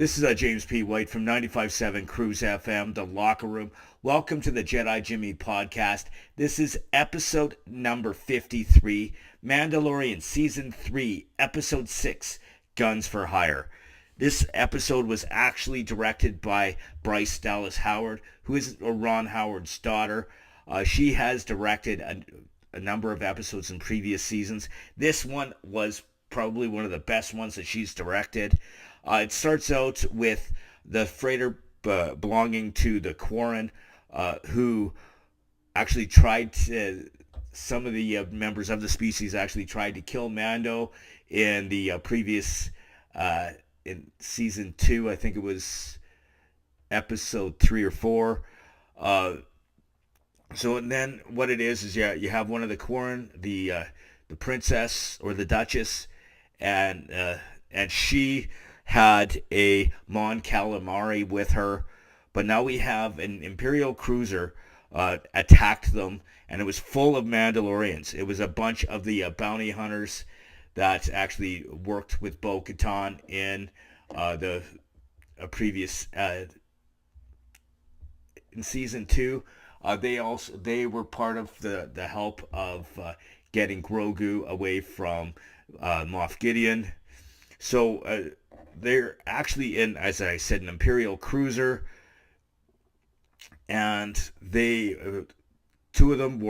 This is James P. White from 95.7 Cruise FM, The Locker Room. Welcome to the Jedi Jimmy podcast. This is episode number 53, Mandalorian Season 3, Episode 6, Guns for Hire. This episode was actually directed by Bryce Dallas Howard, who is Ron Howard's daughter. She has directed a number of episodes in previous seasons. This one was probably one of the best ones that she's directed. It starts out with the freighter belonging to the Quarren, who actually tried to, some of the members of the species actually tried to kill Mando in the previous, in season 2, I think it was episode 3 or 4. So and then what it is you have one of the Quarren, the princess or the Duchess, and she had a Mon Calamari with her, but now we have an Imperial cruiser attacked them, and it was full of Mandalorians. It was a bunch of the bounty hunters that actually worked with Bo-Katan in the previous in season 2. They were part of the help of getting Grogu away from Moff Gideon. So they're actually in, as I said, an Imperial cruiser, and they two of them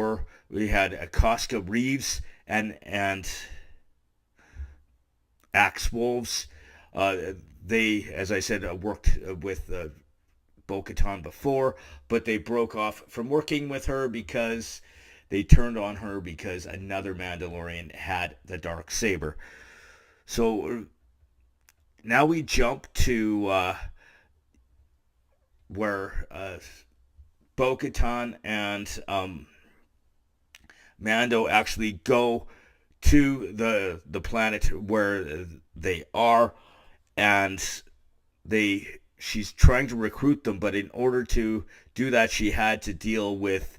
we had Acosta Reeves and Axe Wolves. They, as I said, worked with Bo-Katan before, but they broke off from working with her because they turned on her because another Mandalorian had the dark saber. So now we jump to where Bo-Katan and Mando actually go to the planet where they are, and she's trying to recruit them, but in order to do that, she had to deal with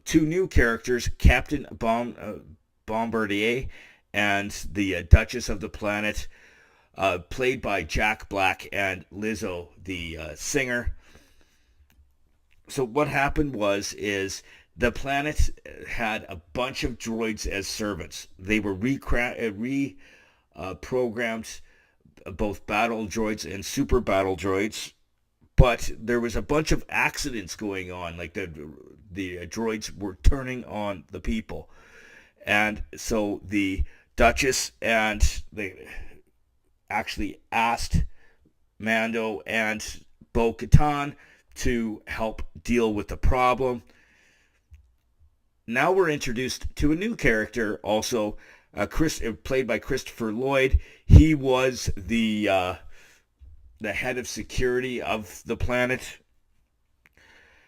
two new characters, Captain Bombardier and the Duchess of the planet, played by Jack Black and Lizzo, the singer. So what happened is the planet had a bunch of droids as servants. They were reprogrammed, both battle droids and super battle droids, but there was a bunch of accidents going on, like the droids were turning on the people. And so the Duchess and they actually asked Mando and Bo-Katan to help deal with the problem. Now we're introduced to a new character, also played by Christopher Lloyd. He was the head of security of the planet.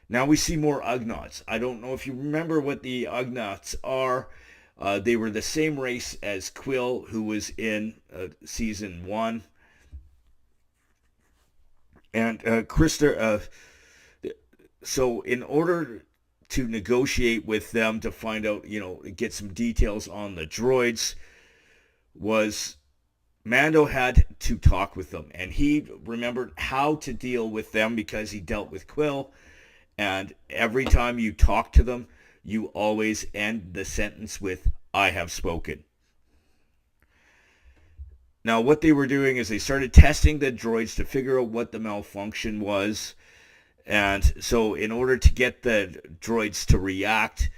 Now we see more Ugnaughts. I don't know if you remember what the Ugnaughts are. They were the same race as Quill, who was in season 1. And so in order to negotiate with them to find out, get some details on the droids, Mando had to talk with them, and he remembered how to deal with them because he dealt with Quill, and every time you talk to them, you always end the sentence with, "I have spoken." Now, what they were doing is they started testing the droids to figure out what the malfunction was. And so in order to get the droids to react,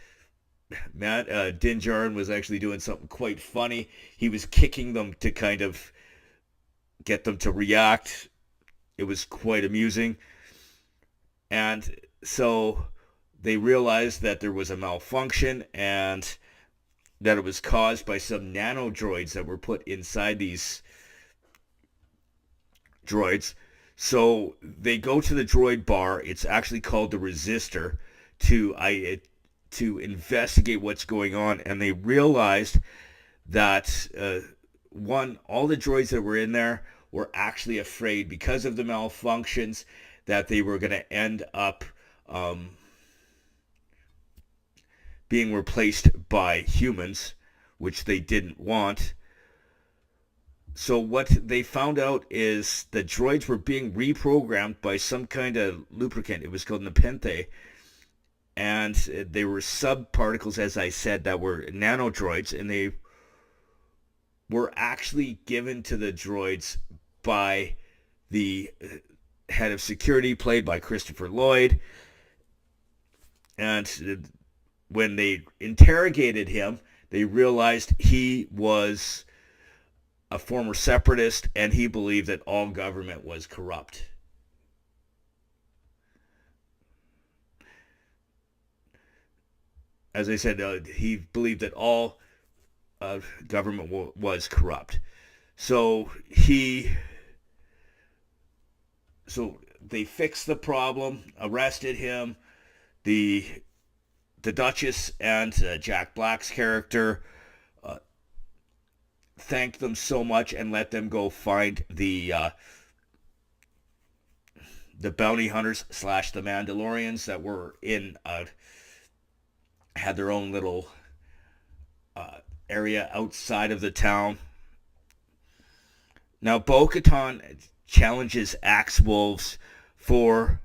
Din Djarin was actually doing something quite funny. He was kicking them to kind of get them to react. It was quite amusing. And so they realized that there was a malfunction and that it was caused by some nano droids that were put inside these droids. So they go to the droid bar. It's actually called the Resistor to investigate what's going on, and they realized that all the droids that were in there were actually afraid because of the malfunctions that they were going to end up being replaced by humans, which they didn't want. So what they found out is the droids were being reprogrammed by some kind of lubricant. It was called nepenthe. And they were subparticles, as I said, that were nanodroids. And they were actually given to the droids by the head of security, played by Christopher Lloyd. And when they interrogated him, they realized he was a former separatist, and he believed that all government was corrupt. As I said, he believed that all government was corrupt. So they fixed the problem, arrested him. The Duchess and Jack Black's character thanked them so much and let them go find the bounty hunters / the Mandalorians that were in had their own little area outside of the town. Now Bo-Katan challenges Axe Wolves for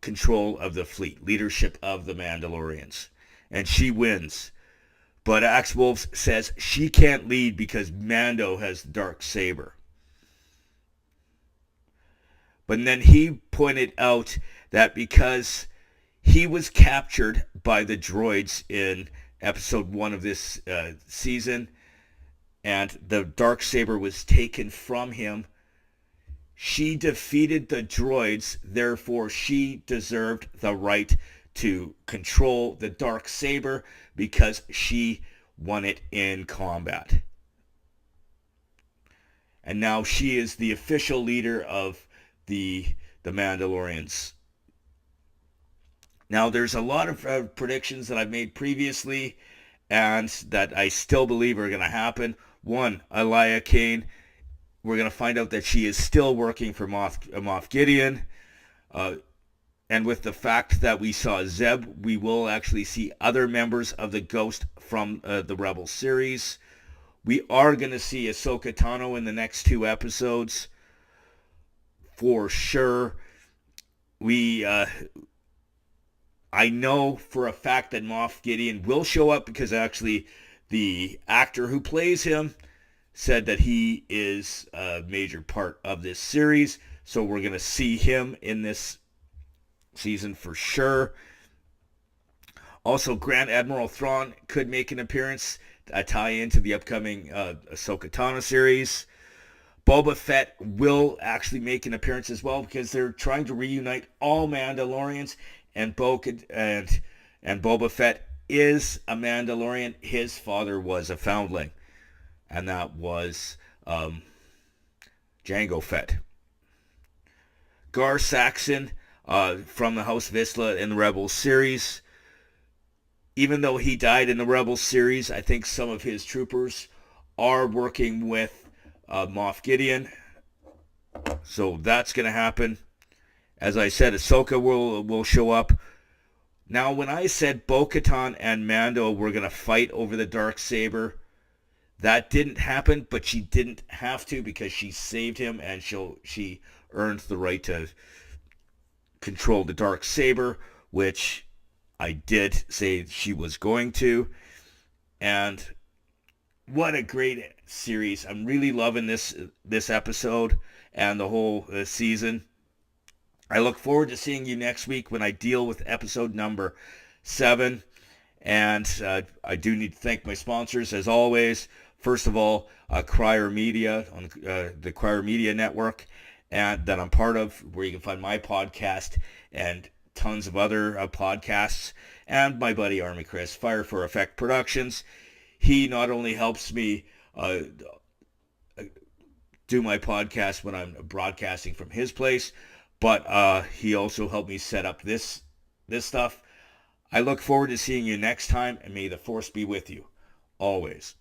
control of the fleet, leadership of the Mandalorians, and she wins. But Axe Wolves says she can't lead because Mando has dark saber. But then he pointed out that because he was captured by the droids in episode 1 of this season, and the dark saber was taken from him, she defeated the droids, therefore she deserved the right to control the dark saber because she won it in combat. And now she is the official leader of the Mandalorians. Now there's a lot of predictions that I've made previously and that I still believe are going to happen. One, Elia Kane. We're going to find out that she is still working for Moff Gideon. And with the fact that we saw Zeb, we will actually see other members of the Ghost from the Rebel series. We are going to see Ahsoka Tano in the next 2 episodes. For sure. I know for a fact that Moff Gideon will show up because actually the actor who plays him said that he is a major part of this series. So we're going to see him in this season for sure. Also, Grand Admiral Thrawn could make an appearance, a tie into the upcoming Ahsoka Tano series. Boba Fett will actually make an appearance as well because they're trying to reunite all Mandalorians, and Boba Fett is a Mandalorian. His father was a foundling, and that was Jango Fett. Gar Saxon from the House Vizsla in the Rebels series. Even though he died in the Rebels series, I think some of his troopers are working with Moff Gideon. So that's going to happen. As I said, Ahsoka will show up. Now, when I said Bo-Katan and Mando were going to fight over the Darksaber, that didn't happen, but she didn't have to because she saved him and she earned the right to control the Darksaber, which I did say she was going to. And what a great series. I'm really loving this episode and the whole season. I look forward to seeing you next week when I deal with episode number 7. And I do need to thank my sponsors, as always. First of all, Crier Media, on the Crier Media Network, and that I'm part of, where you can find my podcast and tons of other podcasts. And my buddy Army Chris, Fire for Effect Productions. He not only helps me do my podcast when I'm broadcasting from his place, but he also helped me set up this stuff. I look forward to seeing you next time, and may the Force be with you always.